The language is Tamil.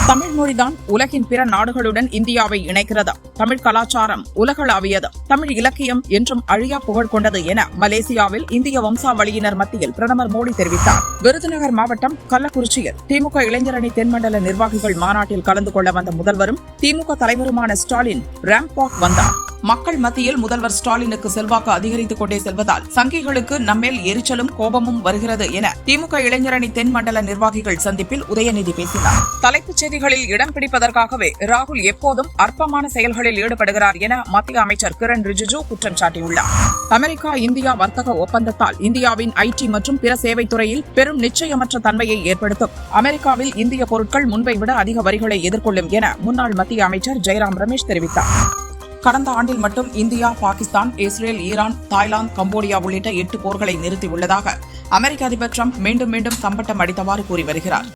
தமிழ் மொழிதான் உலகின் பிற நாடுகளுடன் இந்தியாவை இணைக்கிறது. தமிழ் கலாச்சாரம் உலகளாவியது. தமிழ் இலக்கியம் என்றும் அழியா புகழ் கொண்டது என மலேசியாவில் இந்திய வம்சாவளியினர் மத்தியில் பிரதமர் மோடி தெரிவித்தார். விருதுநகர் மாவட்டம் கள்ளக்குறிச்சியில் திமுக இளைஞரணி தென்மண்டல நிர்வாகிகள் மாநாட்டில் கலந்து கொள்ள வந்த முதல்வரும் திமுக தலைவருமான ஸ்டாலின் ரேம்ப் வாக் வந்தார். மக்கள் மத்தியில் முதல்வர் ஸ்டாலினுக்கு செல்வாக்கு அதிகரித்துக் கொண்டே செல்வதால் சங்கிகளுக்கு நம்மேல் எரிச்சலும் கோபமும் வருகிறது என திமுக இளைஞரணி தென்மண்டல நிர்வாகிகள் சந்திப்பில் உதயநிதி பேசினார். தலைப்புச் செய்திகளில் இடம் பிடிப்பதற்காகவே ராகுல் எப்போதும் அற்பமான செயல்களில் ஈடுபடுகிறார் என மத்திய அமைச்சர் கிரண் ரிஜிஜு குற்றம் சாட்டியுள்ளார். அமெரிக்கா இந்தியா வர்த்தக ஒப்பந்தத்தால் இந்தியாவின் ஐடி மற்றும் பிற சேவைத் துறையில் பெரும் நிச்சயமற்ற தன்மையை ஏற்படுத்தும். அமெரிக்காவில் இந்திய பொருட்கள் முன்பை விட அதிக வரிகளை எதிர்கொள்ளும் என முன்னாள் மத்திய அமைச்சர் ஜெய்ராம் ரமேஷ் தெரிவித்தார். கடந்த ஆண்டில் மட்டும் India, Pakistan, Israel, Iran, Thailand, Cambodia உள்ளிட்ட 8 போர்களை நிறுத்தியுள்ளதாக அமெரிக்க அதிபர் டிரம்ப் மீண்டும் தம்பட்டம் அடித்தவாறு கூறி வருகிறார்.